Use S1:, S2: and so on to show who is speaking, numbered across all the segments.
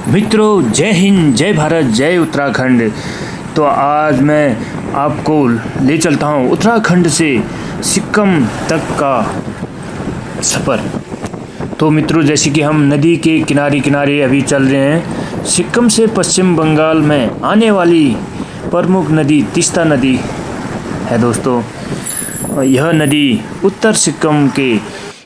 S1: मित्रों, जय हिंद, जय भारत, जय उत्तराखंड। तो आज मैं आपको ले चलता हूँ उत्तराखंड से सिक्किम तक का सफ़र। तो मित्रों, जैसे कि हम नदी के किनारे किनारे अभी चल रहे हैं। सिक्किम से पश्चिम बंगाल में आने वाली प्रमुख नदी तीस्ता नदी है दोस्तों। यह नदी उत्तर सिक्किम के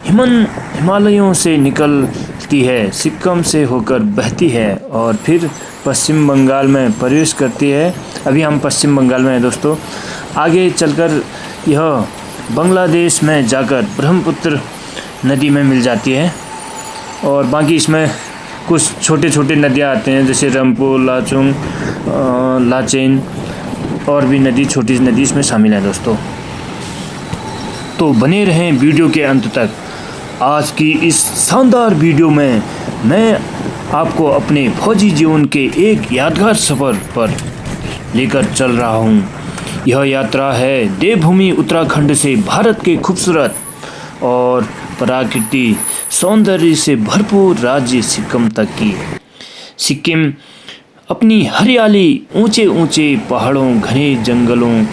S1: हिमालयों से निकलती है, सिक्किम से होकर बहती है और फिर पश्चिम बंगाल में प्रवेश करती है। अभी हम पश्चिम बंगाल में हैं दोस्तों। आगे चलकर यह बांग्लादेश में जाकर ब्रह्मपुत्र नदी में मिल जाती है और बाकी इसमें कुछ छोटे छोटे नदियाँ आते हैं, जैसे रंपो, लाचुंग, लाचेन और भी नदी, छोटी नदी इसमें शामिल है दोस्तों। तो बने रहें वीडियो के अंत तक। आज की इस शानदार वीडियो में मैं आपको अपने फौजी जीवन के एक यादगार सफ़र पर लेकर चल रहा हूँ। यह यात्रा है देवभूमि उत्तराखंड से भारत के खूबसूरत और प्राकृतिक सौंदर्य से भरपूर राज्य सिक्किम तक की। सिक्किम अपनी हरियाली, ऊंचे ऊंचे पहाड़ों, घने जंगलों,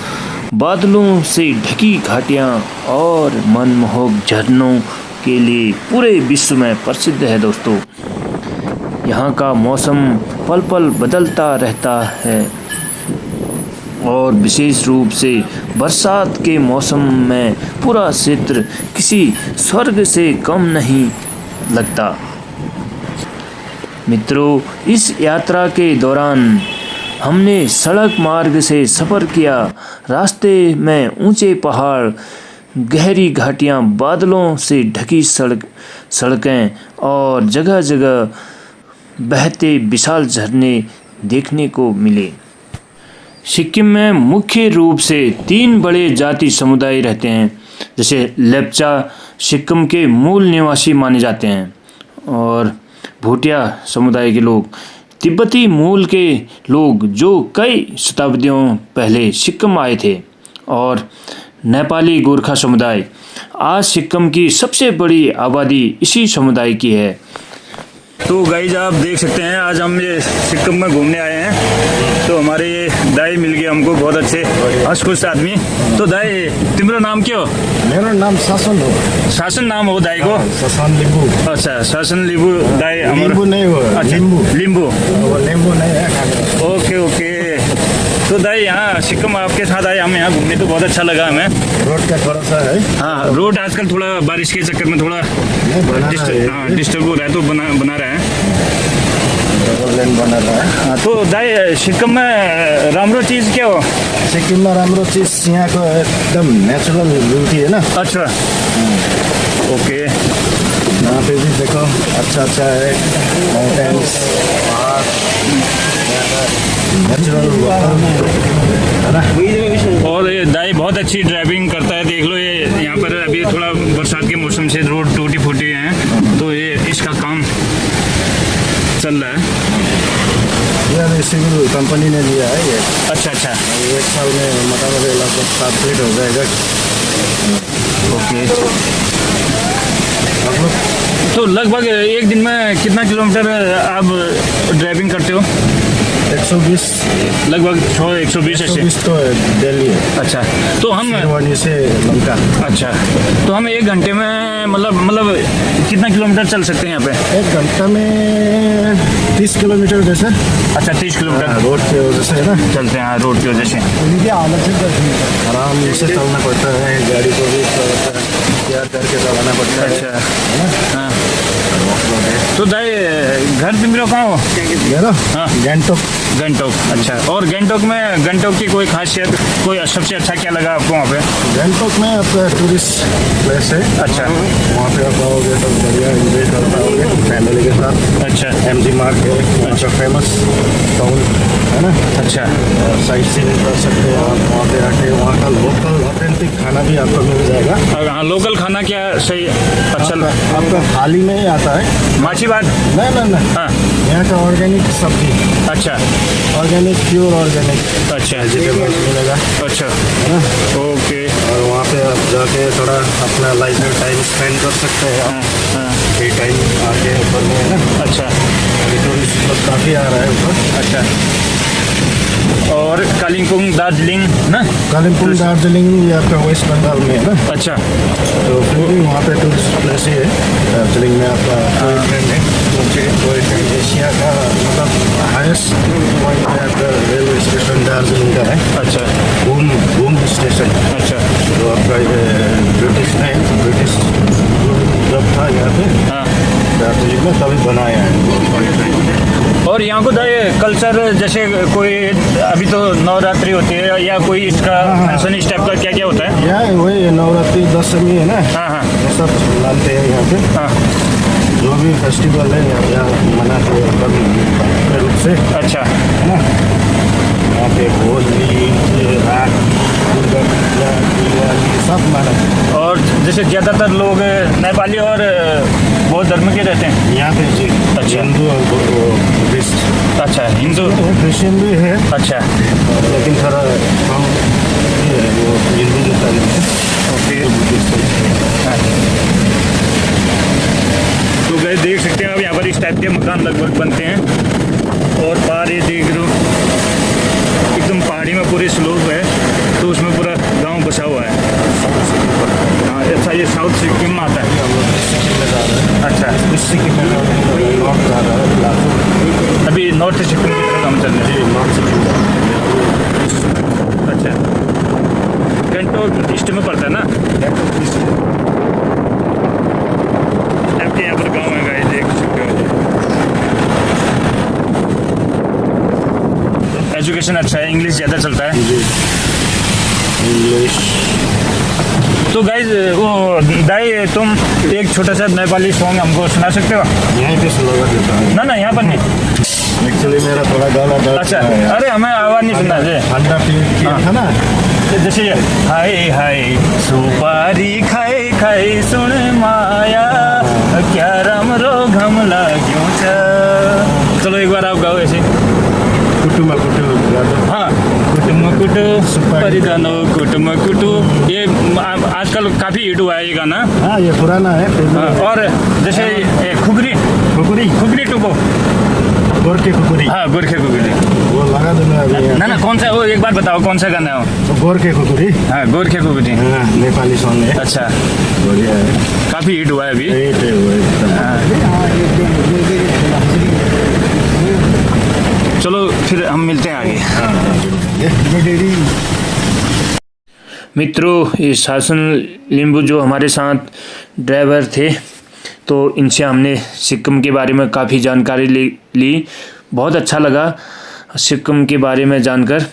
S1: बादलों से ढकी घाटियाँ और मनमोहक झरनों के लिए पूरे विश्व में प्रसिद्ध है दोस्तों। यहाँ का मौसम पल पल बदलता रहता है और विशेष रूप से बरसात के मौसम में पूरा क्षेत्र किसी स्वर्ग से कम नहीं लगता। मित्रों, इस यात्रा के दौरान हमने सड़क मार्ग से सफ़र किया। रास्ते में ऊंचे पहाड़, गहरी घाटियाँ, बादलों से ढकी सड़कें और जगह जगह बहते विशाल झरने देखने को मिले। सिक्किम में मुख्य रूप से 3 बड़े जाति समुदाय रहते हैं, जैसे लेप्चा सिक्किम के मूल निवासी माने जाते हैं और भूटिया समुदाय के लोग तिब्बती मूल के लोग जो कई शताब्दियों पहले सिक्किम आए थे, और नेपाली गोरखा समुदाय। आज सिक्किम की सबसे बड़ी आबादी इसी समुदाय की है। तो गाइज, आप देख सकते हैं आज हम ये सिक्किम में घूमने आए हैं। तो हमारे ये दाई मिल गए हमको, बहुत अच्छे हंस-खुश आदमी। तो दाई, तुम्हारा नाम क्या हो?
S2: मेरा नाम शासन हो।
S1: शासन नाम हो दाई को?
S2: शासन लिंबू।
S1: अच्छा, शासन लिंबू दाई।
S2: लिंबू नहीं हो।
S1: अच्छा, लिंबू
S2: लिंबू नहीं है।
S1: Okay okay. तो दाई, यहाँ सिक्किम आपके साथ आए हम यहाँ घूमने, तो बहुत अच्छा लगा हमें।
S2: रोड का थोड़ा सा है।
S1: हाँ, रोड आजकल थोड़ा बारिश के चक्कर में थोड़ा डिस्टर्ब हो रहा है, तो बना रहे हैं।
S2: डबल लेन बना रहा है।
S1: हाँ, तो दाई, सिक्किम में राम्रो चीज़ क्या हो?
S2: सिक्किम में राम्रो चीज़ यहाँ को एकदम नेचुरल ब्यूटी है ना।
S1: अच्छा, ओके।
S2: यहाँ पे भी देखो अच्छा है, माउंटेन्स, पहाड़, नेचुरल है ना।
S1: और ये दाई बहुत अच्छी ड्राइविंग करता है, देख लो। ये यहाँ पर अभी थोड़ा बरसात के मौसम से रोड टूटी फूटी हैं, तो ये इसका काम चल रहा है।
S2: ये सिविल कंपनी ने लिया है ये।
S1: अच्छा अच्छा,
S2: 1 साल में मोटामोटी लगभग 7 फीट हो जाएगा।
S1: ओके।
S2: आप लोग
S1: तो लगभग एक दिन में कितना किलोमीटर आप ड्राइविंग करते हो?
S2: 120
S1: लगभग 120 ऐसे।
S2: 120 तो दिल्ली है।
S1: अच्छा, तो हम
S2: शिरवानी से लंका।
S1: अच्छा, तो हम 1 घंटे में मतलब कितना किलोमीटर चल सकते हैं यहाँ पे?
S2: 1 घंटा में 30 किलोमीटर जैसे।
S1: अच्छा, 30 किलोमीटर
S2: रोड की वजह से है ना।
S1: चलते हैं रोड की वजह से।
S2: आराम से चलना पड़ता है, गाड़ी को भी तैयार करके चलाना पड़ता है।
S1: अच्छा,
S2: है ना।
S1: हाँ। तो दाई, घर तुम्हारा कहाँ हो?
S2: मेरा
S1: हाँ,
S2: गैंगटॉक।
S1: गंगटोक। अच्छा, और गंगटोक की कोई खासियत, कोई सबसे अच्छा क्या लगा आपको वहाँ पे?
S2: गैंगटॉक में आपका टूरिस्ट प्लेस है।
S1: अच्छा,
S2: वहाँ पे आप आओगे तो बढ़िया एंजॉय कर पाओगे फैमिली के साथ।
S1: अच्छा
S2: MG मार्ग है, अच्छा फेमस टाउन है ना।
S1: अच्छा,
S2: साइट सीइंग कर सकते हैं आप वहाँ पे आके। वहाँ का लोकल ऑथेंटिक खाना भी आपको मिल जाएगा।
S1: और हाँ, लोकल खाना क्या सही अच्छा
S2: आपका हाल ही में ही आता है
S1: माछी बात?
S2: नहीं।
S1: हाँ,
S2: यहाँ का ऑर्गेनिक सब्जी।
S1: अच्छा,
S2: ऑर्गेनिक, प्योर ऑर्गेनिक
S1: अच्छा
S2: वेजिटेबल्स मिलेगा,
S1: अच्छा,
S2: है ना।
S1: ओके।
S2: और वहाँ पे आप जाके थोड़ा अपना लाइजर टाइम स्पेंड कर सकते हैं आप।
S1: हाँ,
S2: फ्री टाइम आके ऊपर में है ना।
S1: अच्छा,
S2: टूरिस्ट लोग काफ़ी आ रहा है ऊपर।
S1: अच्छा, और कालिम्पोंग दार्जिलिंग ना?
S2: कालिम्पोंग दार्जिलिंग ये आपका वेस्ट बंगाल में है ना,
S1: अच्छा,
S2: तो फिर भी वहाँ पे टूरिस्ट प्लेस ही है। दार्जिलिंग में आपका टॉय ट्रेन है, टॉय ट्रेन एशिया का मतलब हाईएस्ट पॉइंट है आपका रेलवे स्टेशन दार्जिलिंग का है।
S1: अच्छा,
S2: बूम स्टेशन।
S1: अच्छा,
S2: तो आपका ये ब्रिटिश जब था यहाँ पे
S1: हाँ।
S2: दार्जिलिंग में तभी बनाया है टॉय ट्रेन।
S1: और यहाँ को कल्चर जैसे कोई अभी तो नवरात्रि होती है या कोई इसका फंक्शन इस टाइप का क्या क्या होता है?
S2: यहाँ वही नवरात्रि दशमी है ना,
S1: हाँ हाँ
S2: ये सब मानते हैं यहाँ पे।
S1: हाँ,
S2: जो भी फेस्टिवल है यहाँ मनाते हैं एकदम रूप से,
S1: अच्छा,
S2: है ना। यहाँ पे होली, रात, दुर्गा पूजा, दिवाली सब मनाते हैं।
S1: और जैसे ज़्यादातर लोग नेपाली और बौद्ध धर्म के रहते हैं
S2: यहाँ पे जी
S1: अच्छा।
S2: हिंदू और बुद्धिस्ट,
S1: अच्छा, हिंदू,
S2: क्रिश्चियन भी है,
S1: अच्छा,
S2: लेकिन थोड़ा कम ये है, वो हिंदू जैसा नहीं है,
S1: ओके।
S2: बुद्धिस्ट है।
S1: तो गए देख सकते हैं आप यहाँ पर इस टाइप के मकान लगभग बनते हैं। और बाहर ये देख लो एकदम पहाड़ी में पूरे स्लोप है, तो उसमें पूरा गांव बसा हुआ है। हाँ, अच्छा, ये साउथ सिक्किम में आता है।
S2: हम लोग सिक्किम में जा रहे हैं,
S1: अच्छा,
S2: इस सिक्किम में नॉर्थ जा रहा है, बिलासपुर।
S1: अभी नॉर्थ सिक्किम की तरफ हम चल रहे
S2: जी नॉर्थ सिक्किम जा रहे
S1: हैं। अच्छा, गंगटोक ईस्ट में पड़ता है ना? आपके यहाँ पर गाँव है, गाइस देख सकते हो। एजुकेशन अच्छा है, इंग्लिश ज़्यादा चलता है।
S2: जी इंग्लिश।
S1: तो गाइज वो दाई, तुम एक छोटा सा नेपाली सॉन्ग हमको सुना सकते हो?
S2: यहीं पे स्लोगा देता हूँ।
S1: ना यहाँ पर नहीं।
S2: एक्चुअली मेरा थोड़ा गला दर्द
S1: अच्छा,
S2: है।
S1: अरे हमें आवाज़ नहीं सुनना है।
S2: ठंडा किया था ना,
S1: जैसे ये हाय हाय सुपारी खाए खाए सुन माया क्या राम रो घम लाग्यो छ। चलो एक बार आप गाओ ऐसे।
S2: कुटुमा कुटु गा दो।
S1: हाँ, कुटुम कुटु परिधानो कुटुम कुटु, ये आजकल काफ़ी हिट हुआ है ये गाना।
S2: हाँ ये पुराना है फिर भी।
S1: हाँ, और जैसे ये खुगरी
S2: खुकुरी,
S1: खुगरी टुको,
S2: गोरखे खुकुरी,
S1: हाँ गोरखे खुगरी।
S2: वो लगा दूंगा अभी यहाँ।
S1: ना कौन सा, वो एक बार बताओ कौन सा गाना है वो?
S2: गोरखे खुकुरी,
S1: हाँ, गोरखे खुगरी।
S2: हाँ नेपाली सॉन्ग है,
S1: अच्छा,
S2: बढ़िया है।
S1: काफ़ी हिट हुआ है अभी।
S2: ये थे वो एकदम।
S1: चलो फिर हम मिलते हैं आगे। मित्रों, ये शासन लिंबू जो हमारे साथ ड्राइवर थे, तो इनसे हमने सिक्किम के बारे में काफ़ी जानकारी ली। बहुत अच्छा लगा सिक्किम के बारे में जानकर।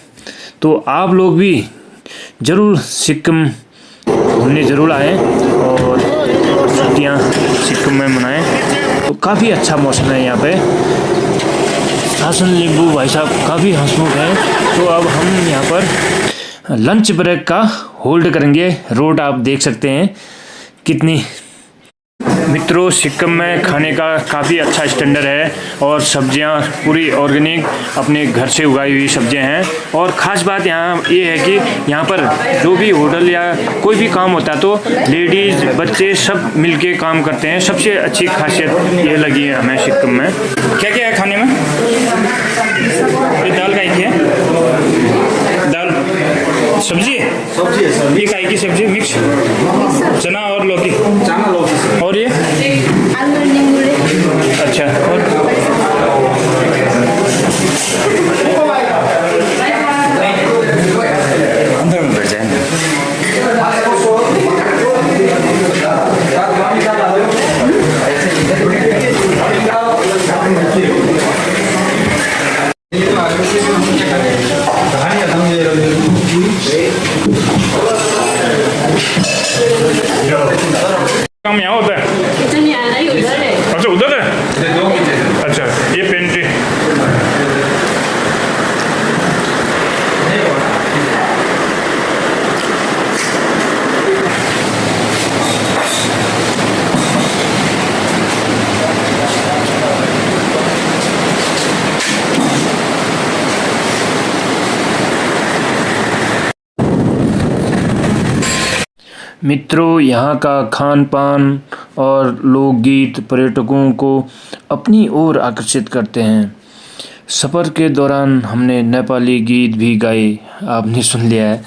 S1: तो आप लोग भी ज़रूर सिक्किम घूमने ज़रूर आएँ और छुट्टियाँ सिक्किम में मनाएं। तो काफ़ी अच्छा मौसम है यहाँ पे। शासन लिंबू भाई साहब काफ़ी हंसमुख है। तो अब हम यहाँ पर लंच ब्रेक का होल्ड करेंगे। रोड आप देख सकते हैं कितनी। मित्रों, सिक्किम में खाने का काफ़ी अच्छा स्टैंडर्ड है और सब्जियां पूरी ऑर्गेनिक अपने घर से उगाई हुई सब्जियां हैं। और ख़ास बात यहाँ ये है कि यहाँ पर जो भी होटल या कोई भी काम होता है तो लेडीज़ बच्चे सब मिलके काम करते हैं। सबसे अच्छी खासियत ये लगी है हमें सिक्किम में। क्या क्या है खाने में? ये दाल काई की है? दाल सब्जी है?
S2: सब्जी है सर,
S1: ये काई की सब्जी मिक्स, चना और लौकी,
S2: चना लौकी।
S1: और ये
S3: आलू नींबू।
S1: अच्छा, और अंदर में बैठ जाए। काम यहाँ होता है?
S3: इधर नहीं आ रहा है, उधर है।
S1: अच्छा, उधर है। अच्छा, ये पेंट्री। मित्रों, यहाँ का खान पान और लोकगीत पर्यटकों को अपनी ओर आकर्षित करते हैं। सफ़र के दौरान हमने नेपाली गीत भी गाए, आपने सुन लिया है।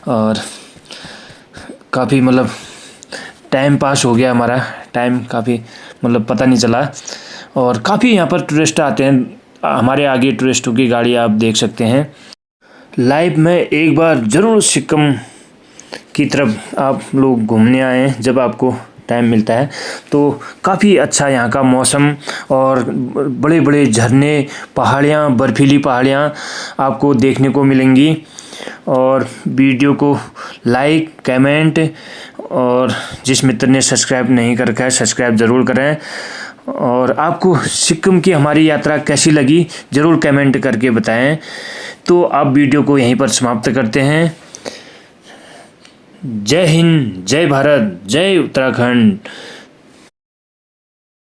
S1: और काफ़ी मतलब टाइम पास हो गया हमारा, टाइम काफ़ी मतलब पता नहीं चला। और काफ़ी यहाँ पर टूरिस्ट आते हैं, हमारे आगे टूरिस्टों की गाड़ी आप देख सकते हैं। लाइफ में एक बार ज़रूर सिक्किम की तरफ आप लोग घूमने आएँ, जब आपको टाइम मिलता है तो काफ़ी अच्छा यहाँ का मौसम और बड़े बड़े झरने, पहाड़ियाँ, बर्फीली पहाड़ियाँ आपको देखने को मिलेंगी। और वीडियो को लाइक, कमेंट और जिस मित्र ने सब्सक्राइब नहीं कर रखा है सब्सक्राइब ज़रूर करें। और आपको सिक्किम की हमारी यात्रा कैसी लगी ज़रूर कमेंट करके बताएं। तो आप वीडियो को यहीं पर समाप्त करते हैं। जय हिंद, जय भारत, जय उत्तराखंड।